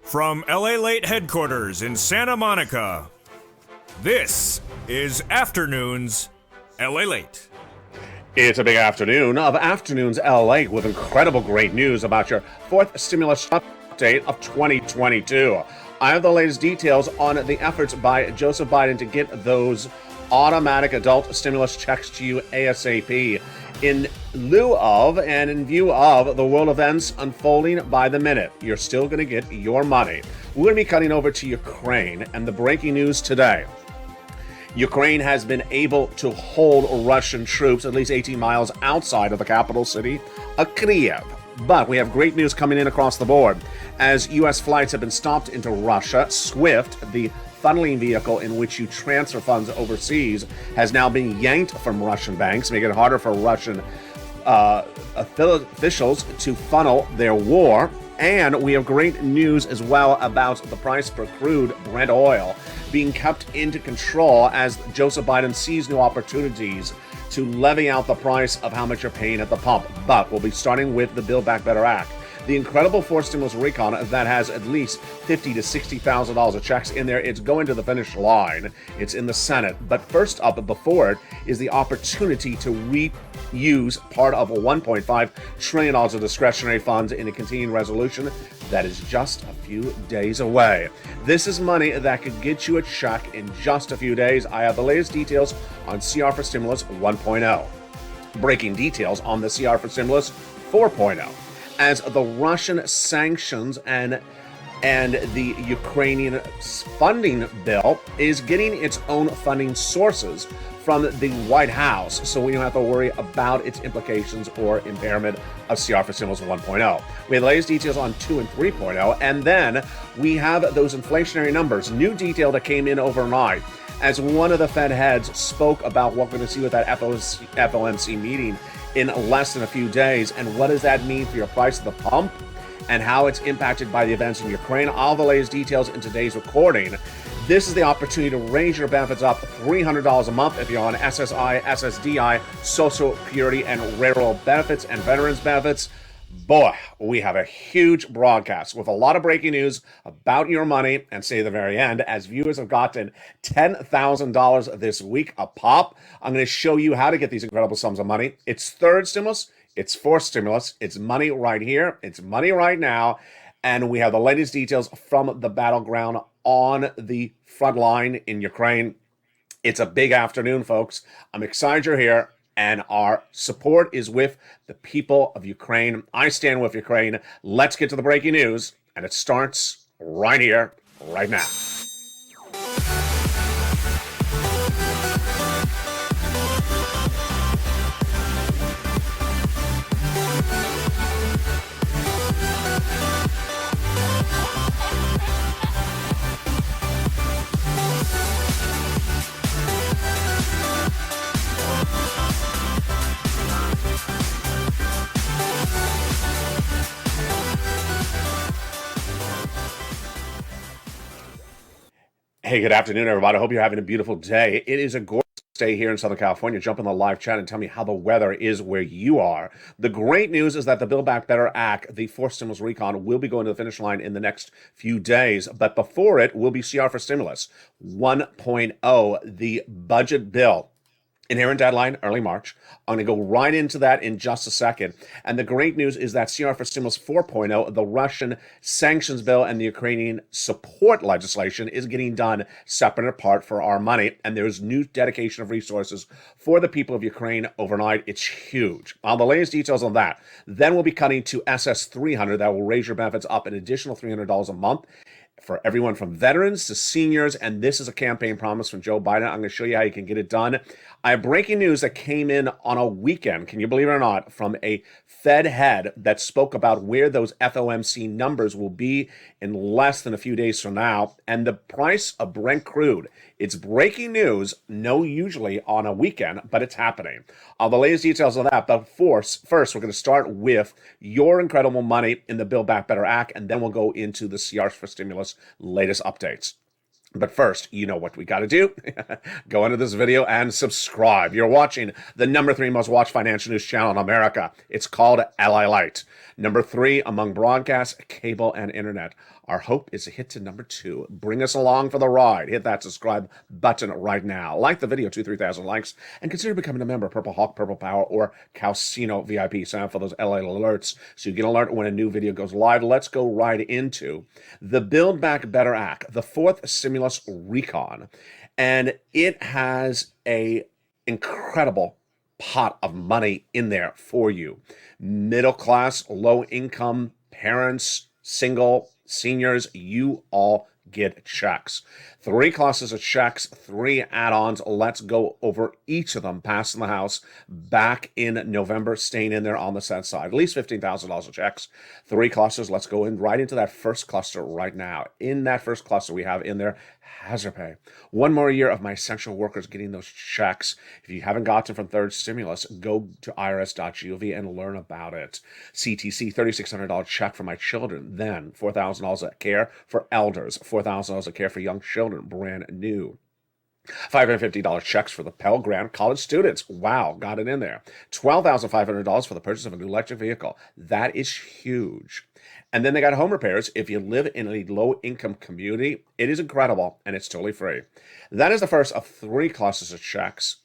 From LALATE headquarters in Santa Monica, this is Afternoons LALATE. It's a big afternoon of Afternoons LALATE with incredible great news about your fourth stimulus update of 2022. I have the latest details on the efforts by Joseph Biden to get those automatic adult stimulus checks to you ASAP in lieu of and in view of the world events unfolding by the minute. You're still going to get your money. We're going to be cutting over to Ukraine and the breaking news today. Ukraine has been able to hold Russian troops at least 18 miles outside of the capital city of Kyiv. But we have great news coming in across the board. As U.S. flights have been stopped into Russia, SWIFT, the funneling vehicle in which you transfer funds overseas, has now been yanked from Russian banks, making it harder for Russian officials to funnel their war. And we have great news as well about the price per crude Brent oil being kept into control as Joseph Biden sees new opportunities to levy out the price of how much you're paying at the pump. But we'll be starting with the Build Back Better Act, the incredible fourth stimulus recon that has at least $50,000 to $60,000 of checks in there. It's going to the finish line. It's in the Senate. But first up, before it, is the opportunity to reuse part of $1.5 trillion of discretionary funds in a continuing resolution that is just a few days away. This is money that could get you a check in just a few days. I have the latest details on CR for Stimulus 1.0. Breaking details on the CR for Stimulus 4.0. As the Russian sanctions and the Ukrainian funding bill is getting its own funding sources from the White House, so we don't have to worry about its implications or impairment of CR for Stimulus 1.0. We have the latest details on 2 and 3.0, and then we have those inflationary numbers. New detail that came in overnight as one of the Fed heads spoke about what we're going to see with that FOMC meeting in less than a few days, and what does that mean for your price at the pump and how it's impacted by the events in Ukraine. All the latest details in today's recording. This is the opportunity to raise your benefits up $300 a month if you're on SSI, SSDI, Social Security, and Railroad benefits and veterans benefits. Boy, we have a huge broadcast with a lot of breaking news about your money, and say the very end, as viewers have gotten $10,000 this week a pop. I'm going to show you how to get these incredible sums of money. It's third stimulus, it's fourth stimulus, it's money right here, it's money right now, and we have the latest details from the battleground on the front line in Ukraine. It's a big afternoon, folks. I'm excited you're here. And our support is with the people of Ukraine. I stand with Ukraine. Let's get to the breaking news, and it starts right here, right now. Hey, good afternoon, everybody. I hope you're having a beautiful day. It is a gorgeous day here in Southern California. Jump in the live chat and tell me how the weather is where you are. The great news is that the Build Back Better Act, the fourth stimulus recon, will be going to the finish line in the next few days. But before it will be CR for Stimulus 1.0, the budget bill. Inherent deadline, early March. I'm going to go right into that in just a second. And the great news is that CR for Stimulus 4.0, the Russian sanctions bill and the Ukrainian support legislation, is getting done separate and apart for our money. And there's new dedication of resources for the people of Ukraine overnight. It's huge. All the latest details on that. Then we'll be cutting to SS 300 that will raise your benefits up an additional $300 a month for everyone from veterans to seniors, and this is a campaign promise from Joe Biden. I'm going to show you how you can get it done. I have breaking news that came in on a weekend, can you believe it or not, from a Fed head that spoke about where those FOMC numbers will be in less than a few days from now, and the price of Brent crude. It's breaking news, no usually on a weekend, but it's happening. All the latest details on that, but first, we're going to start with your incredible money in the Build Back Better Act, and then we'll go into the CRs for Stimulus latest updates. But first, you know what we got to do. Go into this video and subscribe. You're watching the #3 most watched financial news channel in America. It's called LALATE. #3 among broadcast, cable, and internet. Our hope is to hit to #2. Bring us along for the ride. Hit that subscribe button right now. Like the video, 3,000 likes, and consider becoming a member, Purple Hawk, Purple Power, or Calcino VIP. Sign up for those LA alerts so you get an alert when a new video goes live. Let's go right into the Build Back Better Act, the fourth stimulus recon, and it has a incredible pot of money in there for you. Middle class, low income, parents, single, seniors, you all get checks. 3 classes of checks, 3 add-ons. Let's go over each of them, passing the House back in November, staying in there on the Senate side. At least $15,000 of checks. 3 clusters. Let's go in right into that first cluster right now. In that first cluster, we have in there hazard pay. 1 more year of my essential workers getting those checks. If you haven't gotten from third stimulus, go to irs.gov and learn about it. CTC, $3,600 check for my children. Then $4,000 of care for elders. $4,000 of care for young children, brand new. $550 checks for the Pell Grant college students. Wow, got it in there. $12,500 for the purchase of a new electric vehicle. That is huge. And then they got home repairs. If you live in a low-income community, it is incredible, and it's totally free. That is the first of 3 classes of checks,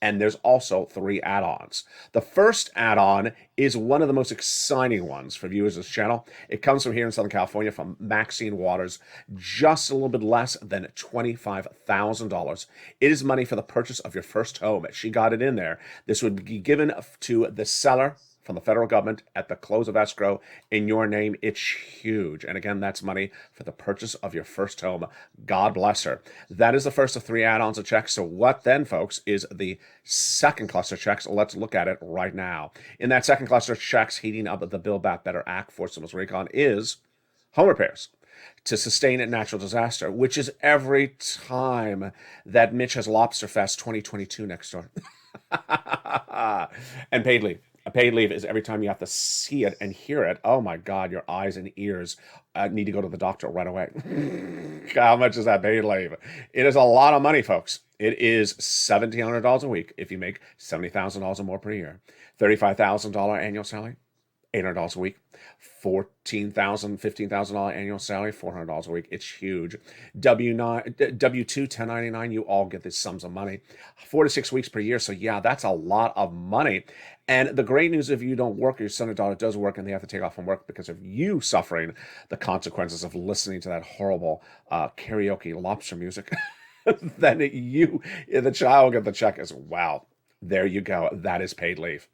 and there's also 3 add-ons. The first add-on is one of the most exciting ones for viewers of this channel. It comes from here in Southern California from Maxine Waters, just a little bit less than $25,000. It is money for the purchase of your first home. She got it in there. This would be given to the seller from the federal government at the close of escrow in your name. It's huge. And again, that's money for the purchase of your first home. God bless her. That is the first of 3 add-ons of checks. So what then, folks, is the second cluster of checks? Let's look at it right now. In that second cluster of checks, heating up the Build Back Better Act for stimulus recon is home repairs to sustain a natural disaster, which is every time that Mitch has Lobster Fest 2022 next door. And paid leave. A paid leave is every time you have to see it and hear it. Oh my God, your eyes and ears need to go to the doctor right away. How much is that paid leave? It is a lot of money, folks. It is $1,700 a week if you make $70,000 or more per year. $35,000 annual salary, $800 a week. $14,000, $15,000 annual salary, $400 a week. It's huge. W2, 1099, you all get these sums of money. 4 to 6 weeks per year. So yeah, that's a lot of money. And the great news, if you don't work, your son or daughter does work and they have to take off from work because of you suffering the consequences of listening to that horrible karaoke lobster music, then the child will get the check as well. There you go. That is paid leave.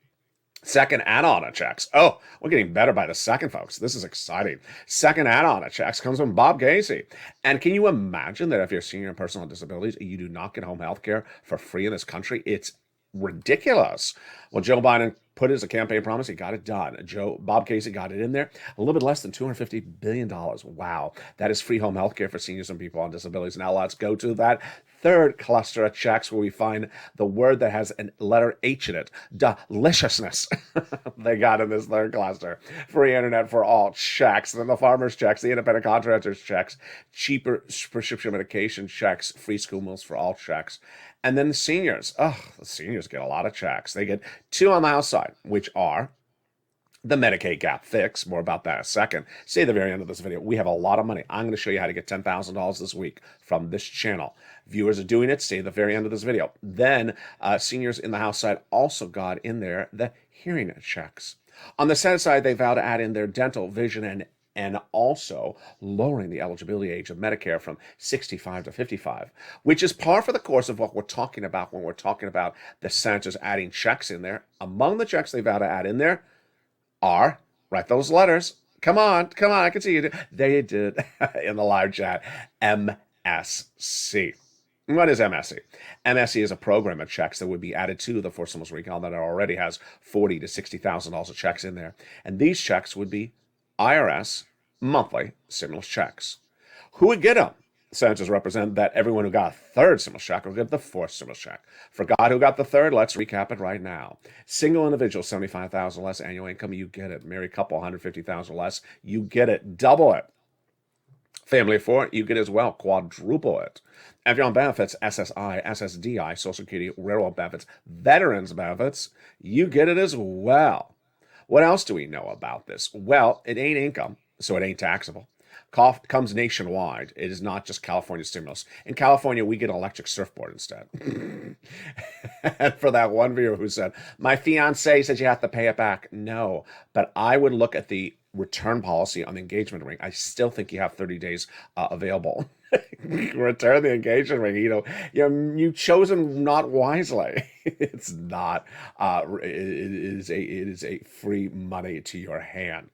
Second add-on of checks. Oh, we're getting better by the second, folks. This is exciting. Second add-on of checks comes from Bob Casey. And can you imagine that if you're a senior in personal disabilities, you do not get home health care for free in this country? It's ridiculous. Well, Joe Biden put it as a campaign promise. He got it done. Bob Casey got it in there. A little bit less than $250 billion. Wow. That is free home health care for seniors and people on disabilities. Now let's go to that third cluster of checks where we find the word that has a letter H in it. Deliciousness. They got in this third cluster. Free internet for all checks. Then the farmers checks, the independent contractors checks, cheaper prescription medication checks, free school meals for all checks. And then the seniors. Oh, the seniors get a lot of checks. They get 2 on the House side, which are the Medicaid gap fix. More about that in a second. Stay at the very end of this video. We have a lot of money. I'm going to show you how to get $10,000 this week from this channel. Viewers are doing it. Stay at the very end of this video. Then seniors in the House side also got in there the hearing checks. On the Senate side, they vow to add in their dental, vision, and also lowering the eligibility age of Medicare from 65 to 55, which is par for the course of what we're talking about when we're talking about the senators adding checks in there. Among the checks they vow to add in there are, write those letters. Come on, I can see you. There you did in the live chat. MSC. What is MSC? MSC is a program of checks that would be added to the Forced Stimulus Recall that already has $40,000 to $60,000 of checks in there. And these checks would be IRS monthly stimulus checks. Who would get them? Senators represent that everyone who got a third stimulus check will get the fourth stimulus check. Forgot who got the third? Let's recap it right now. Single individual, $75,000 less annual income, you get it. Married couple, $150,000 less, you get it. Double it. Family of four, you get as well, quadruple it. If you're on benefits, SSI, SSDI, Social Security, Railroad benefits, Veterans benefits, you get it as well. What else do we know about this? Well, it ain't income, so it ain't taxable. Comes nationwide. It is not just California stimulus. In California, we get an electric surfboard instead. And for that one viewer who said, my fiance said you have to pay it back. No, but I would look at the return policy on the engagement ring. I still think you have 30 days available. Return the engagement ring. You've chosen not wisely. It's not. It is a free money to your hand.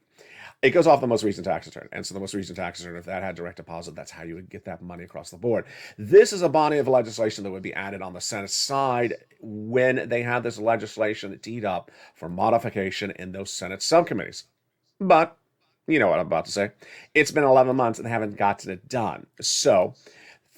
It goes off the most recent tax return. And so the most recent tax return, if that had direct deposit, that's how you would get that money across the board. This is a body of legislation that would be added on the Senate side when they have this legislation teed up for modification in those Senate subcommittees. But you know what I'm about to say. It's been 11 months and they haven't gotten it done. So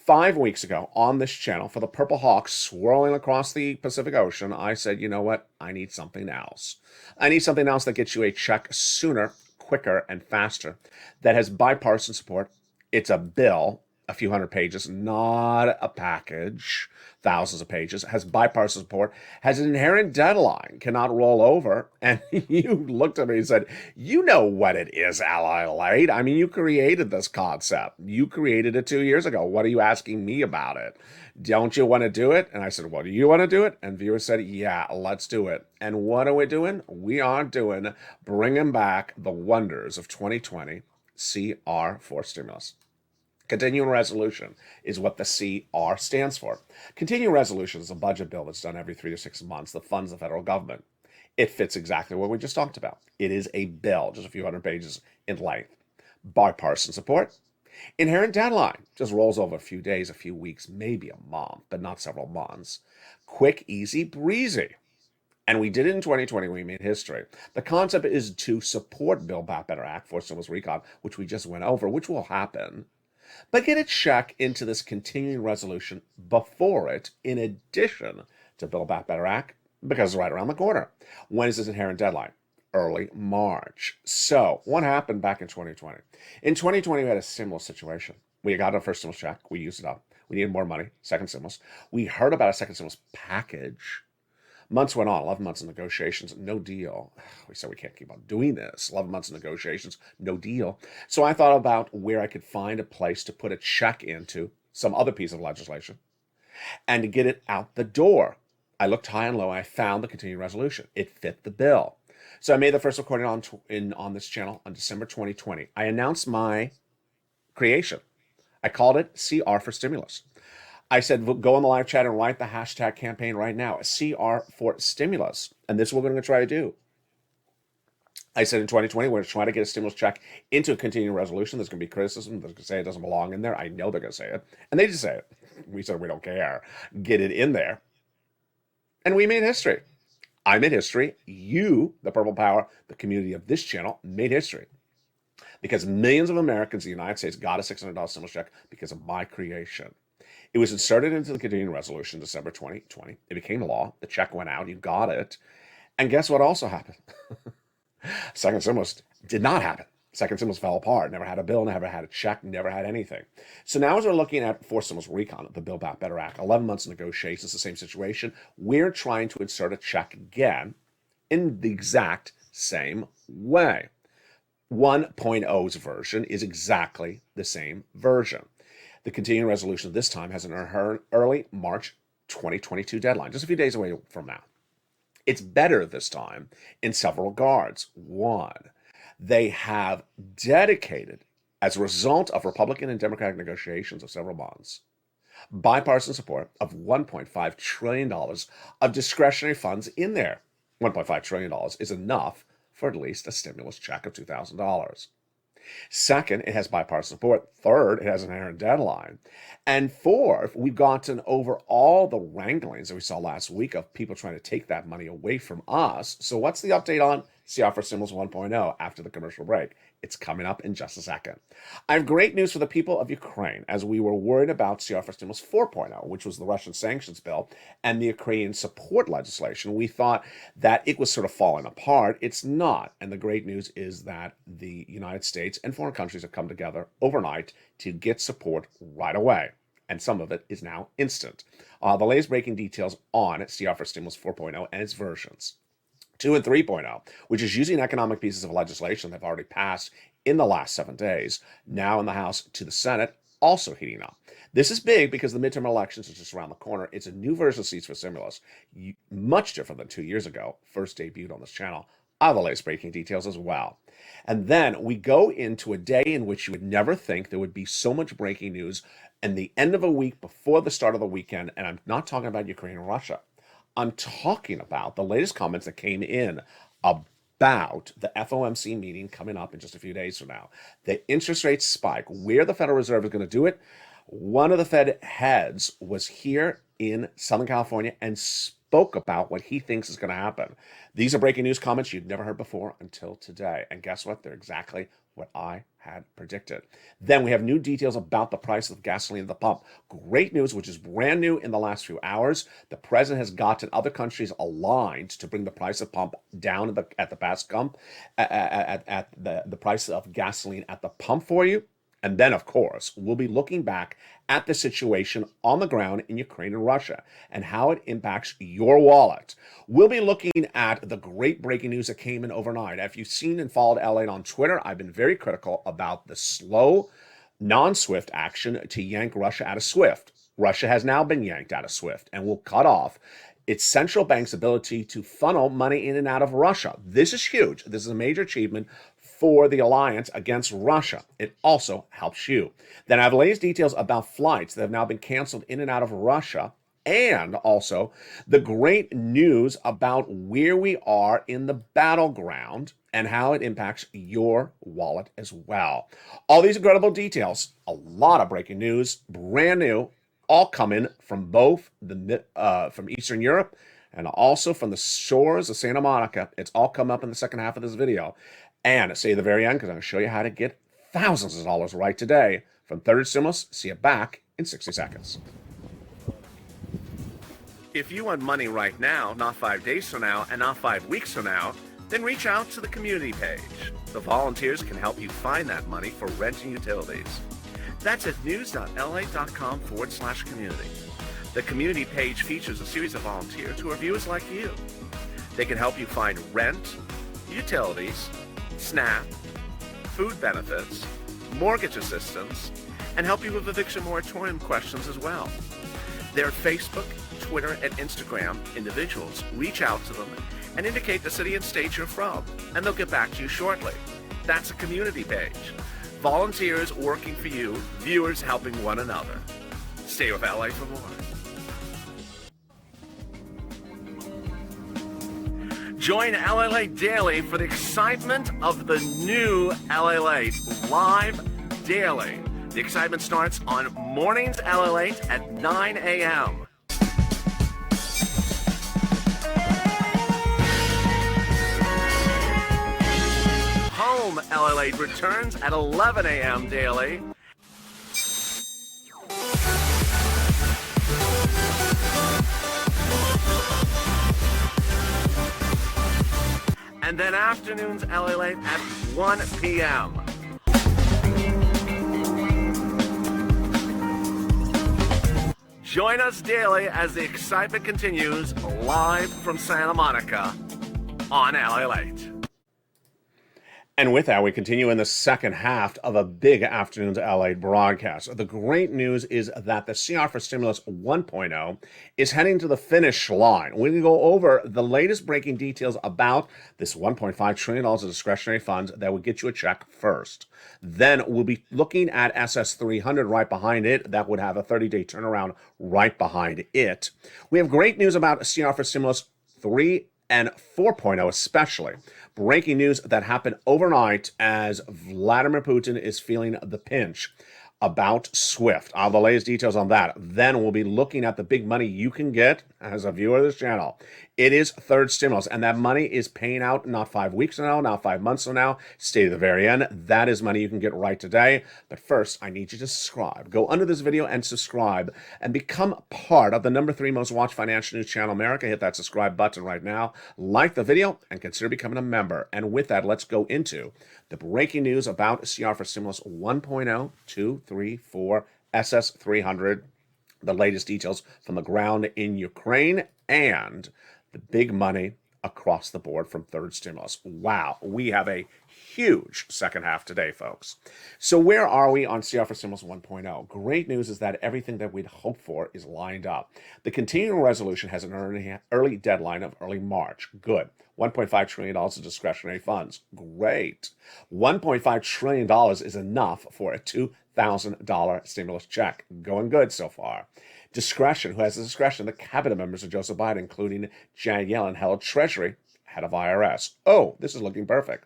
5 weeks ago on this channel, for the Purple Hawk swirling across the Pacific Ocean, I said, you know what? I need something else. I need something else that gets you a check sooner, quicker, and faster, that has bipartisan support. It's a bill, a few hundred pages, not a package, thousands of pages, has bipartisan support, has an inherent deadline, cannot roll over. And you looked at me and said, you know what it is, LALATE. I mean, you created this concept. You created it 2 years ago. What are you asking me about it? Don't you want to do it? And I said, well, do you want to do it? And viewers said, yeah, let's do it. And what are we doing? We are doing bringing back the wonders of 2020 CR for stimulus. Continuing resolution is what the CR stands for. Continuing resolution is a budget bill that's done every 3 to 6 months that funds the federal government. It fits exactly what we just talked about. It is a bill, just a few hundred pages in length. Bipartisan support. Inherent deadline just rolls over a few days, a few weeks, maybe a month, but not several months. Quick, easy, breezy. And we did it in 2020. We made history. The concept is to support Build Back Better Act for stimulus recon, which we just went over, which will happen. But get a check into this continuing resolution before it, in addition to Build Back Better Act, because it's right around the corner. When is this inherent deadline? Early March. So what happened back in 2020? In 2020, we had a similar situation. We got our first stimulus check. We used it up. We needed more money. Second stimulus. We heard about a second stimulus package. Months went on, 11 months of negotiations, no deal. We said we can't keep on doing this. 11 months of negotiations, no deal. So I thought about where I could find a place to put a check into some other piece of legislation and to get it out the door. I looked high and low. And I found the continuing resolution. It fit the bill. So I made the first recording on this channel on December 2020. I announced my creation. I called it CR for Stimulus. I said, go on the live chat and write the hashtag campaign right now, CR for Stimulus. And this is what we're going to try to do. I said in 2020, we're going to try to get a stimulus check into a continuing resolution. There's going to be criticism. They're going to say it doesn't belong in there. I know they're going to say it. And they just say it. We said, we don't care. Get it in there. And we made history. I made history. You, the Purple Power, the community of this channel, made history. Because millions of Americans in the United States got a $600 stimulus check because of my creation. It was inserted into the continuing resolution December 2020. It became law. The check went out. You got it. And guess what also happened? Second stimulus did not happen. Second stimulus fell apart. Never had a bill, never had a check, never had anything. So now as we're looking at fourth stimulus recon, the Build Back Better Act, 11 months of negotiations, the same situation. We're trying to insert a check again in the exact same way. 1.0's version is exactly the same version. The continuing resolution this time has an early March 2022 deadline, just a few days away from now. It's better this time in several regards. One, they have dedicated, as a result of Republican and Democratic negotiations of several months, bipartisan support of $1.5 trillion of discretionary funds in there. $1.5 trillion is enough for at least a stimulus check of $2,000. Second, it has bipartisan support. Third, it has an inherent deadline. And fourth, we've gotten over all the wranglings that we saw last week of people trying to take that money away from us. So what's the update on CR for Stimulus 1.0 after the commercial break. It's coming up in just a second. I have great news for the people of Ukraine, as we were worried about CR for Stimulus 4.0, which was the Russian sanctions bill, and the Ukrainian support legislation. We thought that it was sort of falling apart. It's not. And the great news is that the United States and foreign countries have come together overnight to get support right away. And some of it is now instant. The latest breaking details on CR for Stimulus 4.0 and its versions. 2 and 3.0, which is using economic pieces of legislation that have already passed in the last 7 days, now in the House to the Senate, also heating up. This is big because the midterm elections are just around the corner. It's a new version of Seats for Stimulus, much different than 2 years ago, first debuted on this channel. I have the latest breaking details as well. And then we go into a day in which you would never think there would be so much breaking news and the end of a week before the start of the weekend, and I'm not talking about Ukraine and Russia. I'm talking about the latest comments that came in about the FOMC meeting coming up in just a few days from now. The interest rate spike, where the Federal Reserve is going to do it. One of the Fed heads was here in Southern California and spoke about what he thinks is going to happen. These are breaking news comments you've never heard before until today. And guess what? They're exactly what I had predicted. Then we have new details about the price of gasoline at the pump. Great news, which is brand new in the last few hours. The president has gotten other countries aligned to bring the price of pump down at the best pump, at the price of gasoline at the pump for you. And then, of course, we'll be looking back at the situation on the ground in Ukraine and Russia and how it impacts your wallet. We'll be looking at the great breaking news that came in overnight. If you've seen and followed LALATE on Twitter, I've been very critical about the slow, non-SWIFT action to yank Russia out of SWIFT. Russia has now been yanked out of SWIFT and will cut off its central bank's ability to funnel money in and out of Russia. This is huge. This is a major achievement for the alliance against Russia. It also helps you. Then I have the latest details about flights that have now been canceled in and out of Russia, and also the great news about where we are in the battleground and how it impacts your wallet as well. All these incredible details, a lot of breaking news, brand new, all coming from both from Eastern Europe and also from the shores of Santa Monica. It's all come up in the second half of this video. And stay at the very end because I'm going to show you how to get thousands of dollars right today from Third Stimulus. See you back in 60 seconds. If you want money right now, not 5 days from now, and not 5 weeks from now, then reach out to the community page. The volunteers can help you find that money for rent and utilities. That's at news.la.com/community. The community page features a series of volunteers who are viewers like you. They can help you find rent, utilities, SNAP, food benefits, mortgage assistance, and help you with eviction moratorium questions as well. Their Facebook, Twitter, and Instagram individuals reach out to them and indicate the city and state you're from, and they'll get back to you shortly. That's a community page. Volunteers working for you, viewers helping one another. Stay with LA for more. Join LALATE daily for the excitement of the new LALATE live daily. The excitement starts on mornings LALATE at 9 a.m. Home LALATE returns at 11 a.m. daily. And then afternoons LALATE at 1 p.m. Join us daily as the excitement continues live from Santa Monica on LALATE. And with that, we continue in the second half of a big Afternoons LALATE broadcast. The great news is that the CR for Stimulus 1.0 is heading to the finish line. We're going to go over the latest breaking details about this $1.5 trillion of discretionary funds that will get you a check first. Then we'll be looking at SS300 right behind it. That would have a 30-day turnaround right behind it. We have great news about CR for Stimulus 3 and 4.0 especially. Breaking news that happened overnight as Vladimir Putin is feeling the pinch. about Swift. I'll have the latest details on that. Then we'll be looking at the big money you can get as a viewer of this channel. It is third stimulus, and that money is paying out not 5 weeks from now, not 5 months from now. Stay to the very end. That is money you can get right today. But first, I need you to subscribe. Go under this video and subscribe and become part of the #3 most watched financial news channel in America. Hit that subscribe button right now. Like the video and consider becoming a member. And with that, let's go into the breaking news about CR for Stimulus 1.0, 2, 3, 4, SS300, the latest details from the ground in Ukraine, and the big money across the board from third stimulus. Wow, we have a huge second half today, folks. So where are we on CR for Stimulus 1.0? Great news is that everything that we'd hoped for is lined up. The continuing resolution has an early deadline of early March. Good. $1.5 trillion in discretionary funds. Great. $1.5 trillion is enough for a $2,000 stimulus check. Going good so far. Discretion, who has the discretion, the cabinet members of Joseph Biden, including Janet Yellen, held Treasury, head of IRS. Oh, this is looking perfect.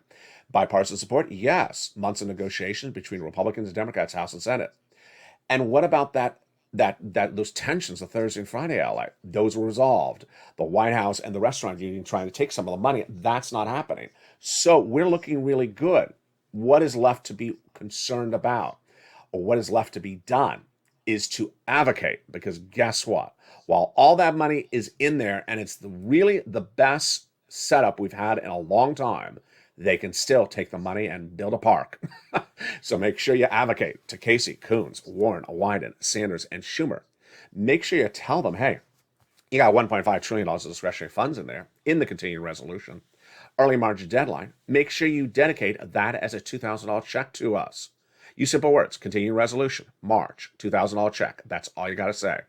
Bipartisan support? Yes. Months of negotiations between Republicans and Democrats, House and Senate. And what about those tensions of Thursday and Friday, LA? Those were resolved. The White House and the restaurant union trying to take some of the money, that's not happening. So we're looking really good. What is left to be concerned about, or what is left to be done, is to advocate, because guess what? While all that money is in there and it's really the best setup we've had in a long time, they can still take the money and build a park. So make sure you advocate to Casey, Coons, Warren, Wyden, Sanders, and Schumer. Make sure you tell them, hey, you got $1.5 trillion of discretionary funds in there in the continuing resolution. Early March deadline. Make sure you dedicate that as a $2,000 check to us. Use simple words. Continuing resolution. March. $2,000 check. That's all you got to say.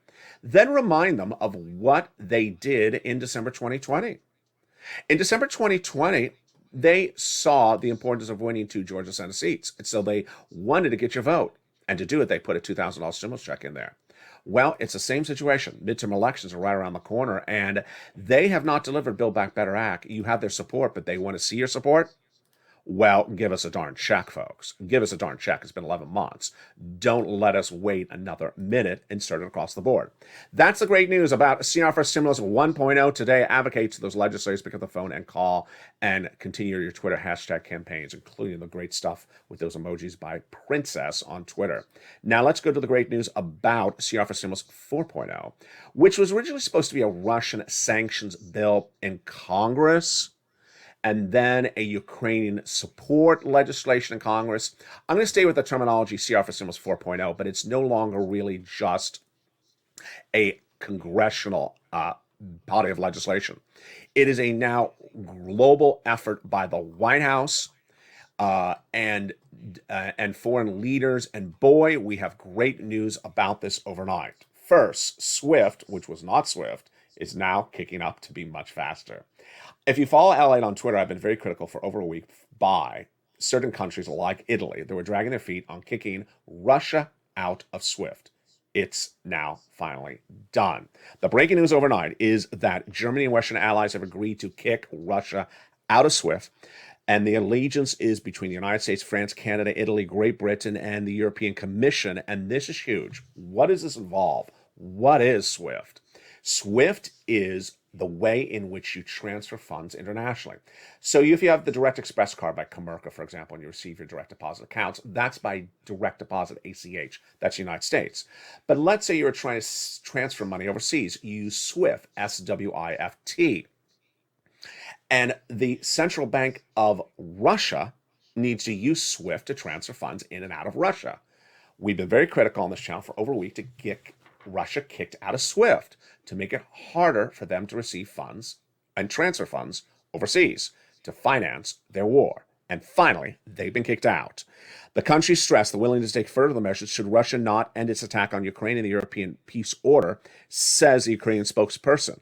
Then remind them of what they did in December 2020. In December 2020, they saw the importance of winning 2 Georgia Senate seats. And so they wanted to get your vote. And to do it, they put a $2,000 stimulus check in there. Well, it's the same situation. Midterm elections are right around the corner, and they have not delivered Build Back Better Act. You have their support, but they want to see your support. Well, give us a darn check, folks. Give us a darn check. It's been 11 months. Don't let us wait another minute and start it across the board. That's the great news about CR for Stimulus 1.0 today. Advocate to those legislators, pick up the phone and call, and continue your Twitter hashtag campaigns, including the great stuff with those emojis by Princess on Twitter. Now let's go to the great news about CR for Stimulus 4.0, which was originally supposed to be a Russian sanctions bill in Congress, and then a Ukrainian support legislation in Congress. I'm going to stay with the terminology CR for Stimulus 4.0, but it's no longer really just a congressional body of legislation. It is a now global effort by the White House and foreign leaders. And boy, we have great news about this overnight. First, Swift, which was not Swift, is now kicking up to be much faster. If you follow LALATE on Twitter, I've been very critical for over a week by certain countries like Italy that were dragging their feet on kicking Russia out of Swift. It's now finally done. The breaking news overnight is that Germany and Western allies have agreed to kick Russia out of SWIFT, and the allegiance is between the United States, France, Canada, Italy, Great Britain, and the European Commission, and this is huge. What does this involve? What is SWIFT? SWIFT is the way in which you transfer funds internationally. So if you have the Direct Express card by Comerica, for example, and you receive your direct deposit accounts, that's by direct deposit ACH. That's the United States. But let's say you're trying to transfer money overseas. You use SWIFT, SWIFT. And the Central Bank of Russia needs to use SWIFT to transfer funds in and out of Russia. We've been very critical on this channel for over a week to get Russia kicked out of SWIFT to make it harder for them to receive funds and transfer funds overseas to finance their war. And finally, they've been kicked out. The country stressed the willingness to take further measures should Russia not end its attack on Ukraine in the European peace order, says the Ukrainian spokesperson.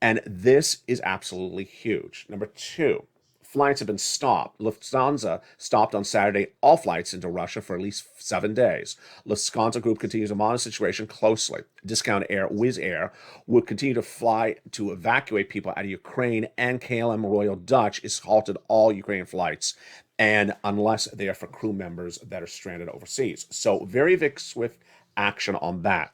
And this is absolutely huge. Number 2, flights have been stopped. Lufthansa stopped on Saturday all flights into Russia for at least 7 days. Lufthansa Group continues to monitor the situation closely. Discount Air, Wizz Air, will continue to fly to evacuate people out of Ukraine, and KLM Royal Dutch has halted all Ukrainian flights and unless they are for crew members that are stranded overseas. So very, very swift action on that.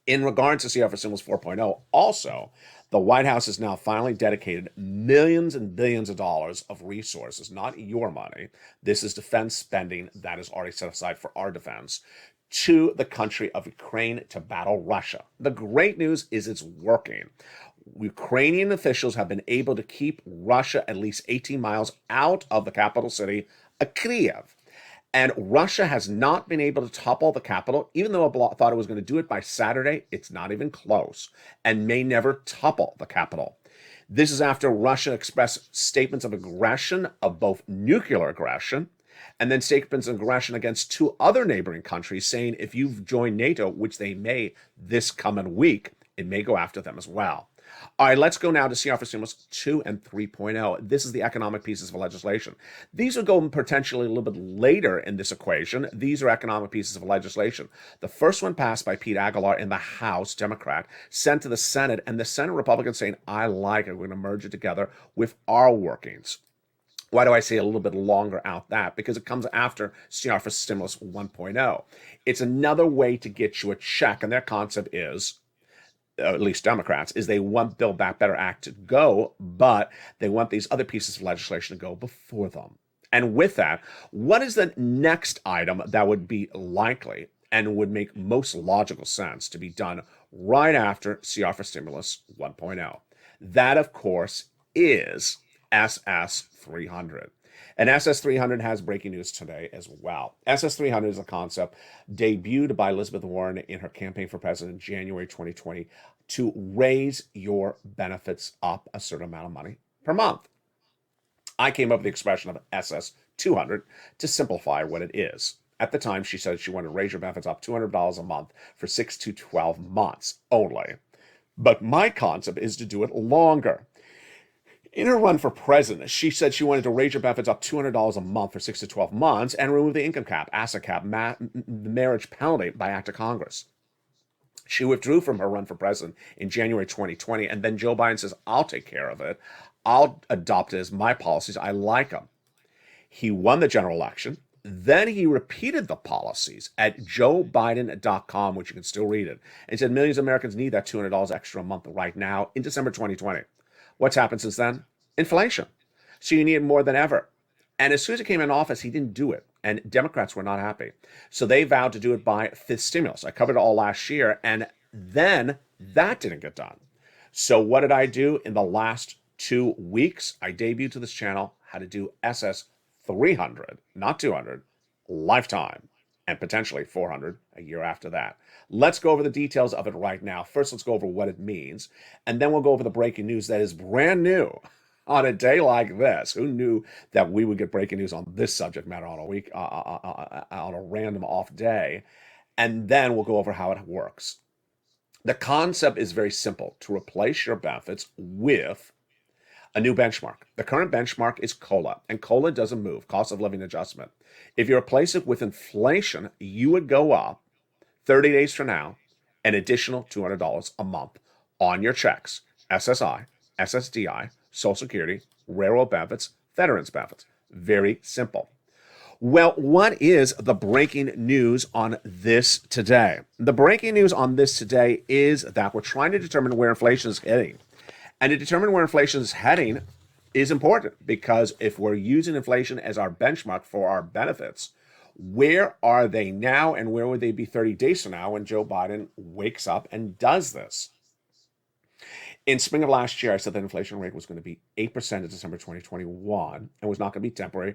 In regards to CR for Stimulus 4.0, also, the White House has now finally dedicated millions and billions of dollars of resources, not your money. This is defense spending that is already set aside for our defense, to the country of Ukraine to battle Russia. The great news is it's working. Ukrainian officials have been able to keep Russia at least 18 miles out of the capital city, Kyiv. And Russia has not been able to topple the capital, even though a thought it was going to do it by Saturday. It's not even close, and may never topple the capital. This is after Russia expressed statements of aggression, of both nuclear aggression, and then statements of aggression against two other neighboring countries, saying if you've joined NATO, which they may this coming week, it may go after them as well. All right, let's go now to CR for Stimulus 2 and 3.0. This is the economic pieces of legislation. These will go potentially a little bit later in this equation. These are economic pieces of legislation. The first one passed by Pete Aguilar in the House, Democrat, sent to the Senate, and the Senate Republicans saying, I like it. We're going to merge it together with our workings. Why do I say a little bit longer out that? Because it comes after CR for Stimulus 1.0. It's another way to get you a check, and their concept is, at least Democrats, is they want Build Back Better Act to go, but they want these other pieces of legislation to go before them. And with that, what is the next item that would be likely and would make most logical sense to be done right after CR for Stimulus 1.0? That, of course, is SS 300. And SS 300 has breaking news today as well. SS 300 is a concept debuted by Elizabeth Warren in her campaign for president in January 2020 to raise your benefits up a certain amount of money per month. I came up with the expression of SS 200 to simplify what it is. At the time, she said she wanted to raise your benefits up $200 a month for 6 to 12 months only. But my concept is to do it longer. In her run for president, she said she wanted to raise your benefits up $200 a month for 6 to 12 months and remove the income cap, asset cap, the marriage penalty by act of Congress. She withdrew from her run for president in January 2020, and then Joe Biden says, I'll take care of it. I'll adopt it as my policies. I like them. He won the general election. Then he repeated the policies at joebiden.com, which you can still read it, and said millions of Americans need that $200 extra a month right now in December 2020. What's happened since then? Inflation. So you need it more than ever. And as soon as he came in office, he didn't do it. And Democrats were not happy. So they vowed to do it by fifth stimulus. I covered it all last year. And then that didn't get done. So what did I do in the last 2 weeks? I debuted to this channel how to do SS 300, not 200, lifetime, and potentially 400 a year after that. Let's go over the details of it right now. First, let's go over what it means, and then we'll go over the breaking news that is brand new on a day like this. Who knew that we would get breaking news on this subject matter on a week, on a random off day? And then we'll go over how it works. The concept is very simple: to replace your benefits with a new benchmark. The current benchmark is COLA, and COLA doesn't move, cost of living adjustment. If you replace it with inflation, you would go up 30 days from now, an additional $200 a month on your checks: SSI, SSDI, Social Security, railroad benefits, veterans benefits. Very simple. Well, what is the breaking news on this today? The breaking news on this today is that we're trying to determine where inflation is heading. And to determine where inflation is heading is important, because if we're using inflation as our benchmark for our benefits, where are they now and where would they be 30 days from now when Joe Biden wakes up and does this? In spring of last year, I said that inflation rate was going to be 8% in December 2021 and was not going to be temporary,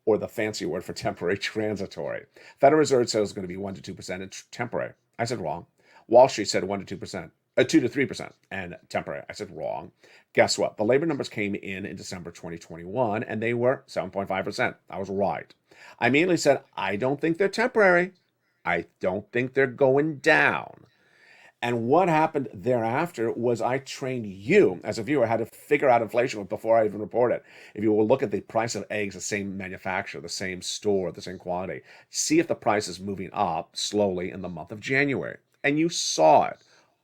or the fancy word for temporary, transitory. Federal Reserve said it was going to be 1 to 2% and temporary. I said wrong. Wall Street said 1 to 2%. 2 to 3% and temporary. I said wrong. Guess what? The labor numbers came in December 2021 and they were 7.5%. I was right. I immediately said, I don't think they're temporary. I don't think they're going down. And what happened thereafter was I trained you as a viewer how to figure out inflation before I even report it. If you will look at the price of eggs, the same manufacturer, the same store, the same quantity, see if the price is moving up slowly in the month of January. And you saw it.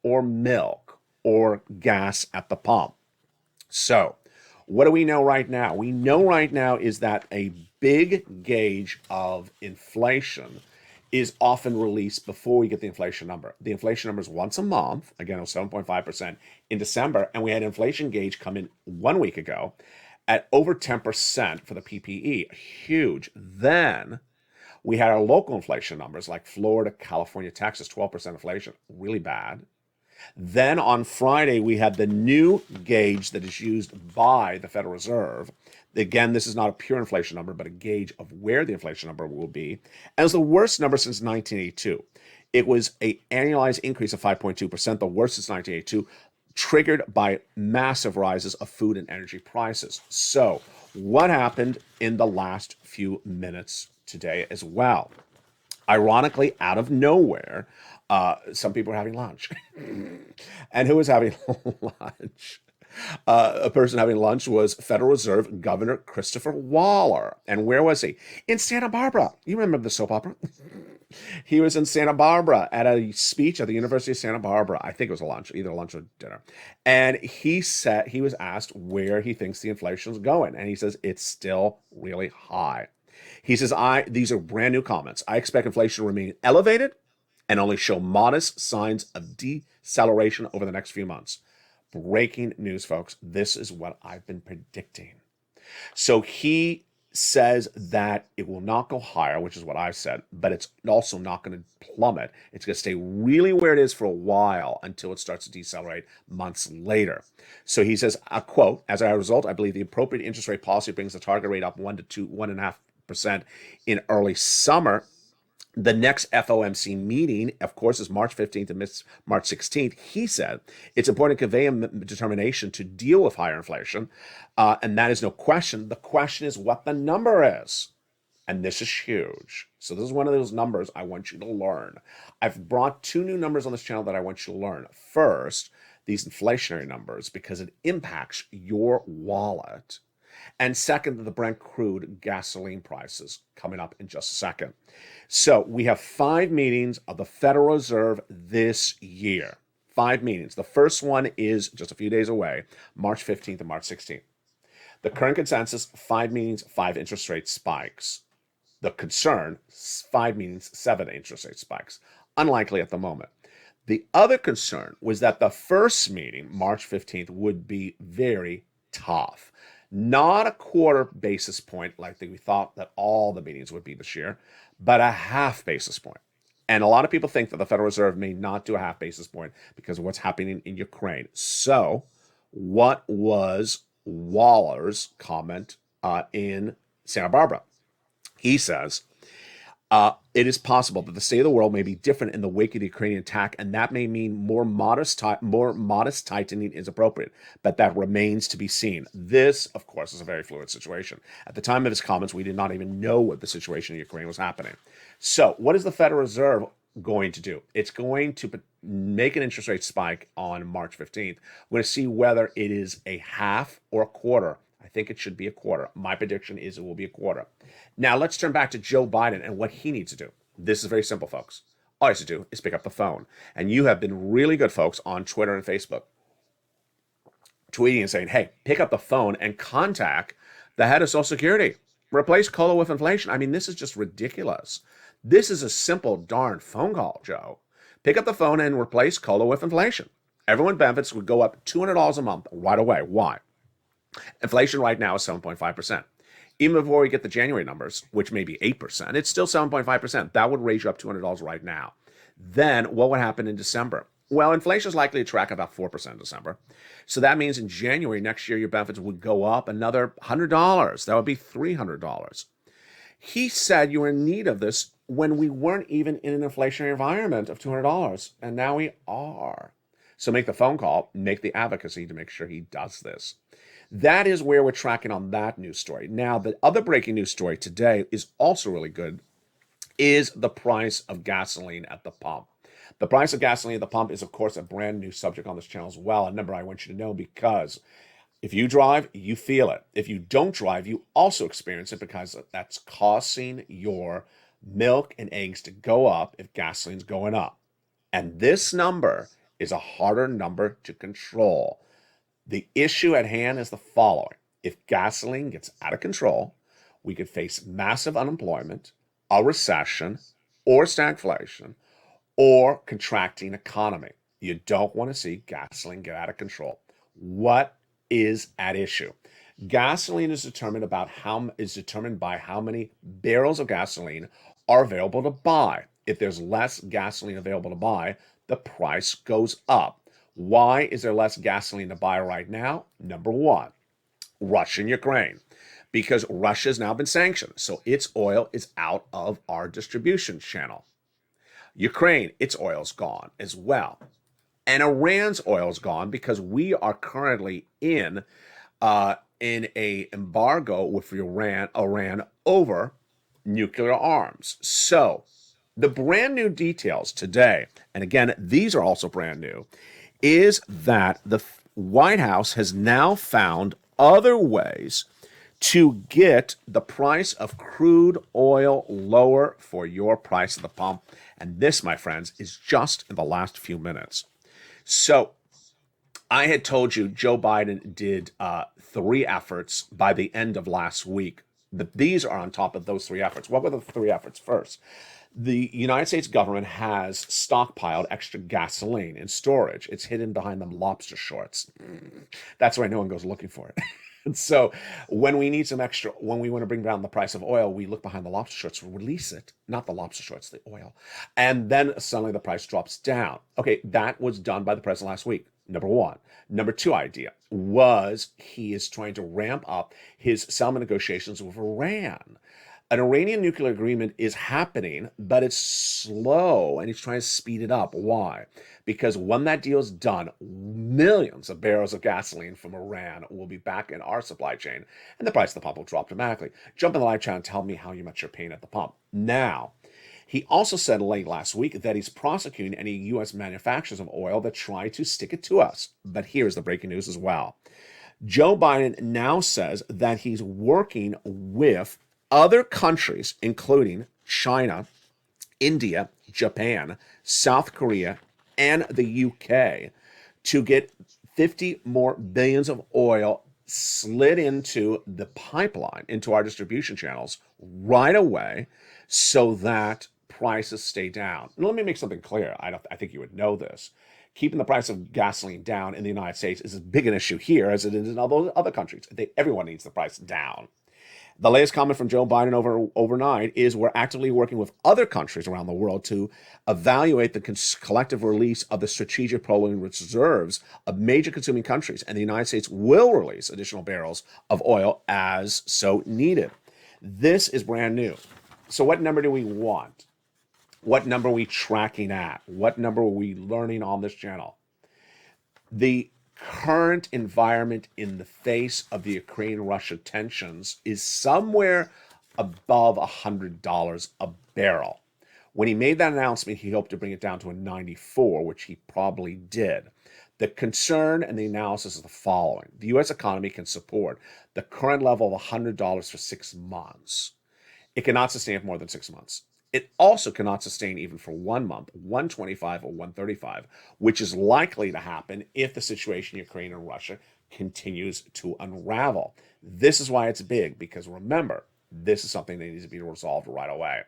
Or milk, or gas at the pump. So, What do we know right now? We know right now is that a big gauge of inflation is often released before we get the inflation number. The inflation number is once a month. Again, it was 7.5% in December, and we had an inflation gauge come in 1 week ago at over 10% for the PPE. Huge. Then we had our local inflation numbers like Florida, California, Texas, 12% inflation, really bad. Then on Friday, we had the new gauge that is used by the Federal Reserve. Again, this is not a pure inflation number, but a gauge of where the inflation number will be. And it was the worst number since 1982. It was an annualized increase of 5.2%, the worst since 1982, triggered by massive rises of food and energy prices. So what happened in the last few minutes today as well? Ironically, out of nowhere, some people were having lunch. And who was having lunch? A person having lunch was Federal Reserve Governor Christopher Waller. And where was he? In Santa Barbara. You remember the soap opera? He was in Santa Barbara at a speech at the University of Santa Barbara. I think it was a lunch, either lunch or dinner. And he was asked where he thinks the inflation is going. And he says, it's still really high. He says, these are brand new comments. I expect inflation to remain elevated and only show modest signs of deceleration over the next few months. Breaking news, folks. This is what I've been predicting. So he says that it will not go higher, which is what I said, but it's also not going to plummet. It's going to stay really where it is for a while until it starts to decelerate months later. So he says, a quote, as a result, I believe the appropriate interest rate policy brings the target rate up 1.5% in early summer. The next FOMC meeting, of course, is March 15th and March 16th. He said it's important to convey a determination to deal with higher inflation, and that is no question. The question is what the number is, and this is huge. So this is one of those numbers I want you to learn. I've brought two new numbers on this channel that I want you to learn. First, these inflationary numbers, because it impacts your wallet. And second, the Brent crude gasoline prices coming up in just a second. So we have 5 meetings of the Federal Reserve this year. 5 meetings. The first one is just a few days away, March 15th and March 16th. The current consensus, 5 meetings, 5 interest rate spikes. The concern, 5 meetings, 7 interest rate spikes. Unlikely at the moment. The other concern was that the first meeting, March 15th, would be very tough. Not a quarter basis point like we thought that all the meetings would be this year, but a half basis point. And a lot of people think that the Federal Reserve may not do a half basis point because of what's happening in Ukraine. So what was Waller's comment in Santa Barbara? He says, it is possible that the state of the world may be different in the wake of the Ukrainian attack, and that may mean more modest tightening is appropriate, but that remains to be seen. This, of course, is a very fluid situation. At the time of his comments, we did not even know what the situation in Ukraine was happening. So what is the Federal Reserve going to do? It's going to make an interest rate spike on March 15th. We're going to see whether it is a half or a quarter. I think it should be a quarter. My prediction is it will be a quarter. Now, let's turn back to Joe Biden and what he needs to do. This is very simple, folks. All he has to do is pick up the phone. And you have been really good, folks, on Twitter and Facebook, tweeting and saying, hey, pick up the phone and contact the head of Social Security. Replace COLA with inflation. I mean, this is just ridiculous. This is a simple, darn phone call, Joe. Pick up the phone and replace COLA with inflation. Everyone benefits would go up $200 a month right away. Why? Inflation right now is 7.5%. Even before we get the January numbers, which may be 8%, it's still 7.5%. That would raise you up $200 right now. Then what would happen in December? Well, inflation is likely to track about 4% in December. So that means in January next year, your benefits would go up another $100. That would be $300. He said you were in need of this when we weren't even in an inflationary environment of $200. And now we are. So make the phone call, make the advocacy to make sure he does this. That is where we're tracking on that news story. Now, the other breaking news story today is also really good, is the price of gasoline at the pump. The price of gasoline at the pump is, of course, a brand new subject on this channel as well. A number I want you to know because if you drive, you feel it. If you don't drive, you also experience it because that's causing your milk and eggs to go up if gasoline's going up. And this number is a harder number to control. The issue at hand is the following. If gasoline gets out of control, we could face massive unemployment, a recession, or stagflation, or contracting economy. You don't want to see gasoline get out of control. What is at issue? Gasoline is determined by how many barrels of gasoline are available to buy. If there's less gasoline available to buy, the price goes up. Why is there less gasoline to buy right now? Number one, Russia and Ukraine, because Russia has now been sanctioned, so its oil is out of our distribution channel. Ukraine, its oil's gone as well. And Iran's oil's gone because we are currently in a embargo with Iran over nuclear arms. So the brand new details today, and again, these are also brand new, is that the White House has now found other ways to get the price of crude oil lower for your price at the pump. And this, my friends, is just in the last few minutes. So I had told you Joe Biden did 3 efforts by the end of last week. These are on top of those 3 efforts. What were the 3 efforts? First, the United States government has stockpiled extra gasoline in storage. It's hidden behind them lobster shorts. That's why no one goes looking for it. And so when we need some extra, when we want to bring down the price of oil, we look behind the lobster shorts, release it, not the lobster shorts, the oil. And then suddenly the price drops down. Okay, that was done by the president last week. Number one. Number 2 idea was he is trying to ramp up his settlement negotiations with Iran. An Iranian nuclear agreement is happening, but it's slow, and he's trying to speed it up. Why? Because when that deal is done, millions of barrels of gasoline from Iran will be back in our supply chain, and the price of the pump will drop dramatically. Jump in the live chat and tell me how much you're paying at the pump. Now, he also said late last week that he's prosecuting any U.S. manufacturers of oil that try to stick it to us. But here's the breaking news as well. Joe Biden now says that he's working with other countries, including China, India, Japan, South Korea, and the UK, to get 50 more billions of oil slid into the pipeline, into our distribution channels right away, so that prices stay down. And let me make something clear. I think you would know this. Keeping the price of gasoline down in the United States is as big an issue here as it is in other countries. Everyone needs the price down. The latest comment from Joe Biden overnight is we're actively working with other countries around the world to evaluate the collective release of the strategic petroleum reserves of major consuming countries, and the United States will release additional barrels of oil as so needed. This is brand new. So what number do we want? What number are we tracking at? What number are we learning on this channel? The current environment in the face of the Ukraine-Russia tensions is somewhere above $100 a barrel. When he made that announcement, he hoped to bring it down to a 94, which he probably did. The concern and the analysis is the following. The U.S. economy can support the current level of $100 for 6 months. It cannot sustain for more than 6 months. It also cannot sustain even for 1 month, 125 or 135, which is likely to happen if the situation in Ukraine and Russia continues to unravel. This is why it's big, because remember, this is something that needs to be resolved right away.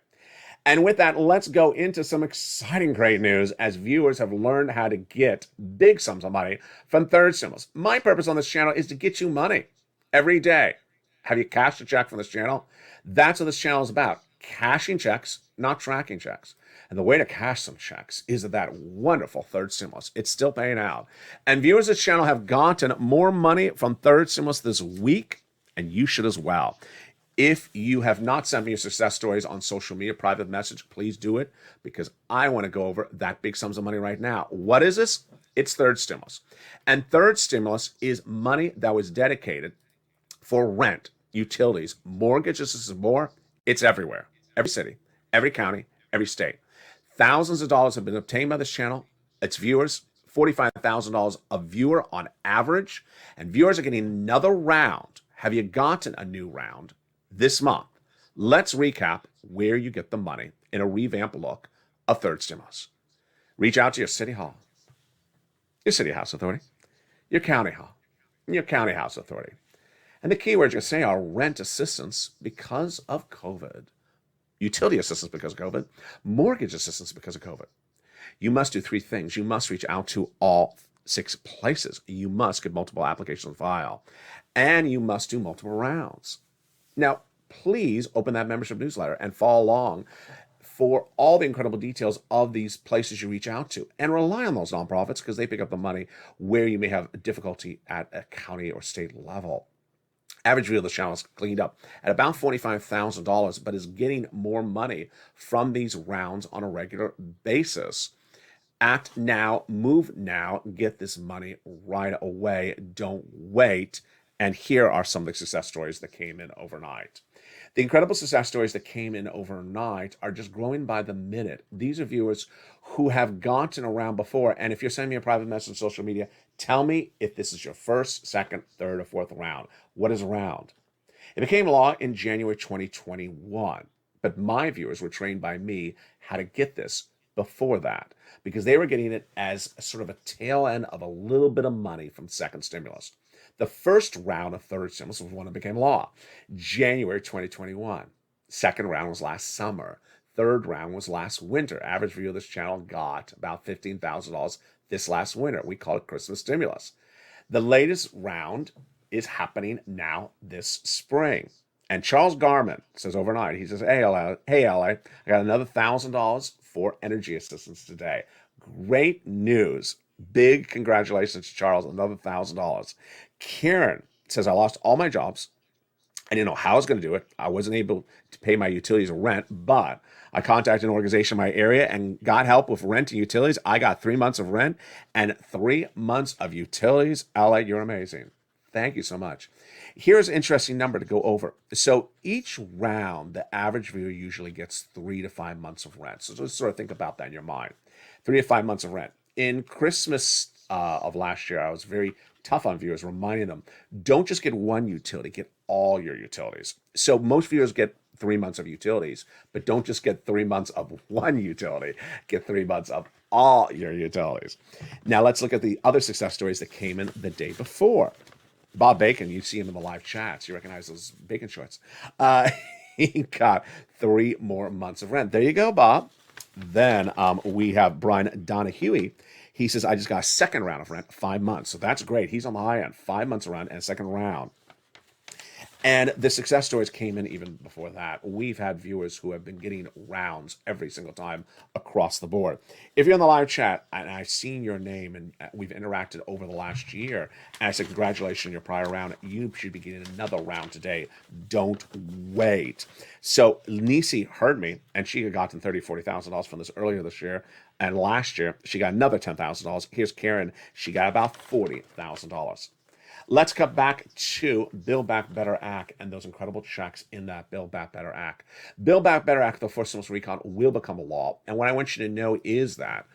And with that, let's go into some exciting great news as viewers have learned how to get big sums of money from third stimulus. My purpose on this channel is to get you money every day. Have you cashed a check from this channel? That's what this channel is about. Cashing checks, not tracking checks. And the way to cash some checks is that wonderful third stimulus. It's still paying out. And viewers of this channel have gotten more money from third stimulus this week, and you should as well. If you have not sent me your success stories on social media, private message, please do it, because I want to go over that big sums of money right now. What is this? It's third stimulus. And third stimulus is money that was dedicated for rent, utilities, mortgages. This is more. It's everywhere. Every city, every county, every state. Thousands of dollars have been obtained by this channel. Its viewers, $45,000 a viewer on average. And viewers are getting another round. Have you gotten a new round this month? Let's recap where you get the money in a revamped look of third stimulus. Reach out to your city hall, your city house authority, your county hall, and your county house authority. And the keywords you say are rent assistance because of COVID, utility assistance because of COVID, mortgage assistance because of COVID. You must do three things. You must reach out to all 6 places. You must get multiple applications on file. And you must do multiple rounds. Now, please open that membership newsletter and follow along for all the incredible details of these places you reach out to. And rely on those nonprofits because they pick up the money where you may have difficulty at a county or state level. Average view of the channel is cleaned up at about $45,000, but is getting more money from these rounds on a regular basis. Act now, move now, get this money right away. Don't wait. And here are some of the success stories that came in overnight. The incredible success stories that came in overnight are just growing by the minute. These are viewers who have gotten around before. And if you're sending me a private message on social media, tell me if this is your first, second, third, or fourth round. What is a round? It became law in January 2021. But my viewers were trained by me how to get this before that because they were getting it as sort of a tail end of a little bit of money from second stimulus. The first round of third stimulus was when it became law, January 2021. Second round was last summer. Third round was last winter. Average view of this channel got about $15,000 this last winter. We call it Christmas stimulus. The latest round is happening now this spring. And Charles Garman says overnight, he says, hey, LA, I got another $1,000 for energy assistance today. Great news. Big congratulations to Charles, another $1,000. Karen says, I lost all my jobs. I didn't know how I was going to do it. I wasn't able to pay my utilities or rent, but I contacted an organization in my area and got help with rent and utilities. I got 3 months of rent and 3 months of utilities. LA, you're amazing. Thank you so much. Here's an interesting number to go over. So each round, the average viewer usually gets 3 to 5 months of rent. So just sort of think about that in your mind. 3 to 5 months of rent. In Christmas of last year, I was very tough on viewers, reminding them, don't just get one utility, get all your utilities. So most viewers get 3 months of utilities, but don't just get 3 months of one utility, get 3 months of all your utilities. Now let's look at the other success stories that came in the day before. Bob Bacon, you see him in the live chats. You recognize those bacon shorts. He got 3 more months of rent. There you go, Bob. Then we have Brian Donahue. He says, I just got a second round of rent, 5 months. So that's great. He's on the high end, 5 months of rent and a second round. And the success stories came in even before that. We've had viewers who have been getting rounds every single time across the board. If you're in the live chat and I've seen your name and we've interacted over the last year, and I said, congratulations on your prior round, you should be getting another round today. Don't wait. So Nisi heard me, and she had gotten $30,000, $40,000 from this earlier this year. And last year, she got another $10,000. Here's Karen. She got about $40,000. Let's cut back to Build Back Better Act and those incredible checks in that Build Back Better Act. Build Back Better Act, the first stimulus recon, will become a law. And what I want you to know is that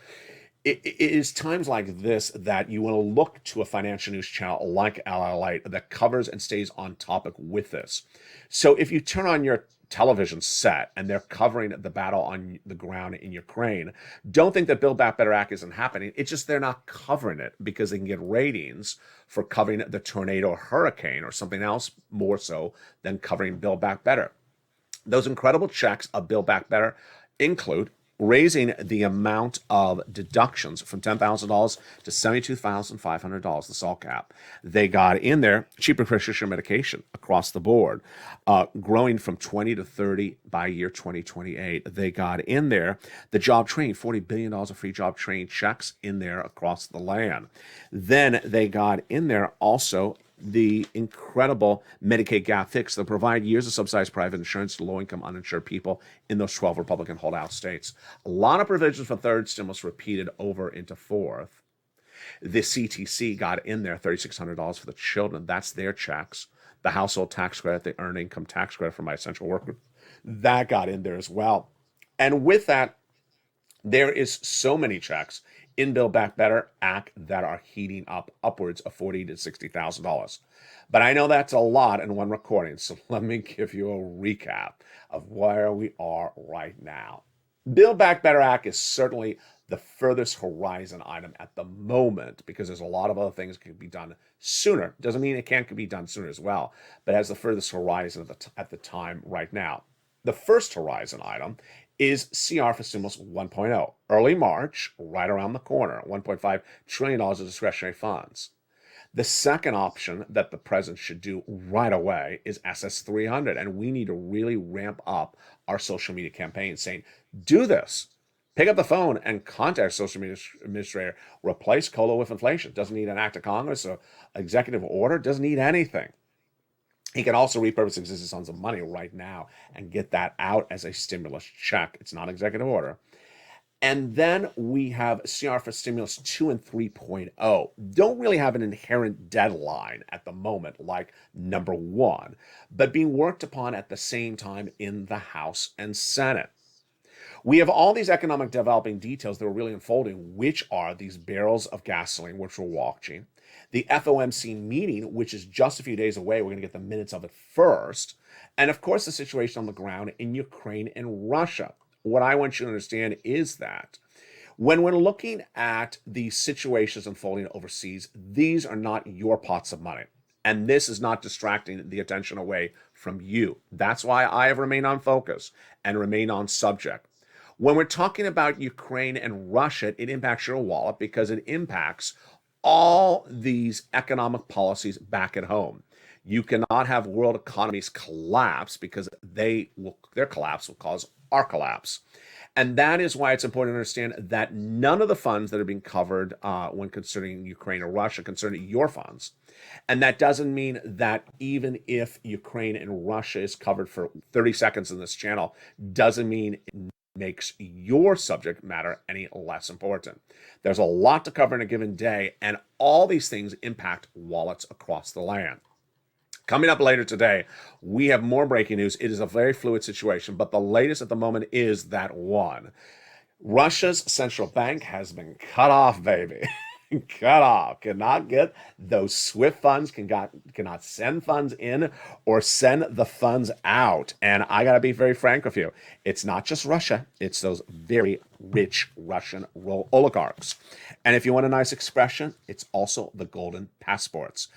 it is times like this that you want to look to a financial news channel like LALATE that covers and stays on topic with this. So if you turn on your television set and they're covering the battle on the ground in Ukraine, don't think that Build Back Better Act isn't happening. It's just they're not covering it because they can get ratings for covering the tornado or hurricane or something else more so than covering Build Back Better. Those incredible checks of Build Back Better include raising the amount of deductions from $10,000 to $72,500, the SALT cap. They got in there cheaper prescription medication across the board, growing from 20 to 30 by year 2028. They got in there the job training, $40 billion of free job training checks in there across the land. Then they got in there also the incredible Medicaid gap fix that provide years of subsidized private insurance to low-income uninsured people in those 12 Republican holdout states. A lot of provisions for third stimulus repeated over into fourth. The CTC got in there $3,600 for the children. That's their checks. The household tax credit, the earned income tax credit for my essential worker, that got in there as well. And with that, there is so many checks in Build Back Better Act that are heating up upwards of $40,000 to $60,000. But I know that's a lot in one recording, so let me give you a recap of where we are right now. Build Back Better Act is certainly the furthest horizon item at the moment because there's a lot of other things that can be done sooner. Doesn't mean it can't be done sooner as well, but has the furthest horizon at the time right now. The first horizon item is CR for Stimulus 1.0. Early March, right around the corner, $1.5 trillion of discretionary funds. The second option that the president should do right away is SS 300, and we need to really ramp up our social media campaign saying, do this. Pick up the phone and contact social media administrator. Replace COLA with inflation. Doesn't need an act of Congress or executive order. Doesn't need anything. He can also repurpose existing sums of money right now and get that out as a stimulus check. It's not executive order. And then we have CR for Stimulus 2 and 3.0. Don't really have an inherent deadline at the moment like number 1, but being worked upon at the same time in the House and Senate. We have all these economic developing details that are really unfolding, which are these barrels of gasoline, which we're watching, the FOMC meeting, which is just a few days away. We're going to get the minutes of it first. And of course, the situation on the ground in Ukraine and Russia. What I want you to understand is that when we're looking at the situations unfolding overseas, these are not your pots of money. And this is not distracting the attention away from you. That's why I have remained on focus and remain on subject. When we're talking about Ukraine and Russia, it impacts your wallet because it impacts all these economic policies back at home. You cannot have world economies collapse because their collapse will cause our collapse. And that is why it's important to understand that none of the funds that are being covered when considering Ukraine or Russia concern your funds. And that doesn't mean that even if Ukraine and Russia is covered for 30 seconds in this channel, doesn't mean it makes your subject matter any less important. There's a lot to cover in a given day, and all these things impact wallets across the land. Coming up later today, we have more breaking news. It is a very fluid situation, but the latest at the moment is that one. Russia's central bank has been cut off, baby. Cut off. Cannot get those SWIFT funds, cannot send funds in or send the funds out. And I got to be very frank with you. It's not just Russia. It's those very rich Russian oligarchs. And if you want a nice expression, it's also the golden passports.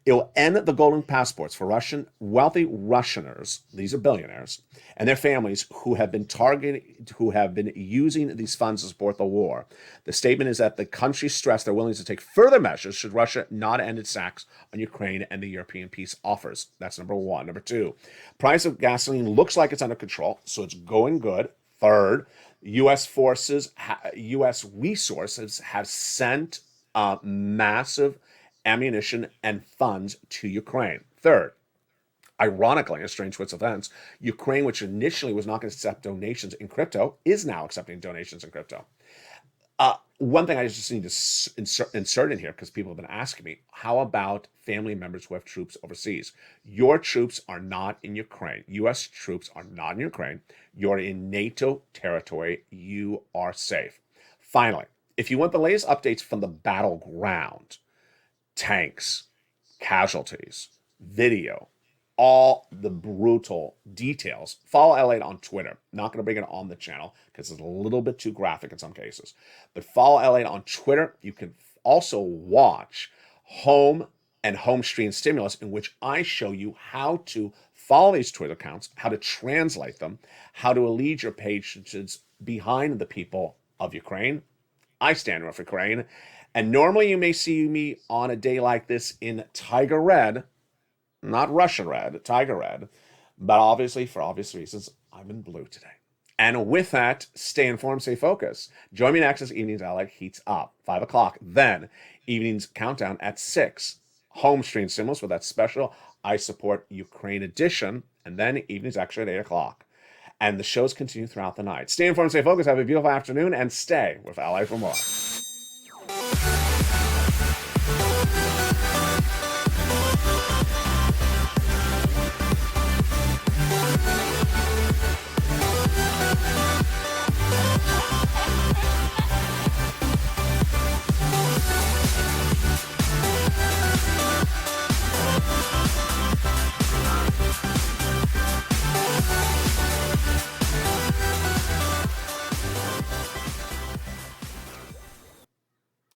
It will end the golden passports for wealthy Russianers, these are billionaires, and their families who have been using these funds to support the war. The statement is that the country stressed their willingness to take further measures should Russia not end its attacks on Ukraine and the European peace offers. That's number 1. Number 2, price of gasoline looks like it's under control, so it's going good. Third, U.S. resources have sent massive ammunition and funds to Ukraine. Third, ironically, a strange twist of events, Ukraine, which initially was not going to accept donations in crypto, is now accepting donations in crypto. One thing I just need to insert in here, because people have been asking me, how about family members who have troops overseas? Your troops are not in Ukraine. U.S. troops are not in Ukraine. You're in NATO territory. You are safe. Finally, if you want the latest updates from the battleground, tanks, casualties, video, all the brutal details, follow LALATE on Twitter. Not going to bring it on the channel because it's a little bit too graphic in some cases. But follow LALATE on Twitter. You can also watch Home and Home Screen Stimulus, in which I show you how to follow these Twitter accounts, how to translate them, how to lead your pages behind the people of Ukraine. I stand with Ukraine. And normally you may see me on a day like this in Tiger Red, not Russian red, Tiger Red, but obviously, for obvious reasons, I'm in blue today. And with that, stay informed, stay focused. Join me next as Evenings LA heats up, 5 o'clock. Then, Evenings Countdown at 6. Home Stream Stimulus with that special I Support Ukraine edition. And then Evenings Extra at 8 o'clock. And the shows continue throughout the night. Stay informed, stay focused, have a beautiful afternoon, and stay with LA for more.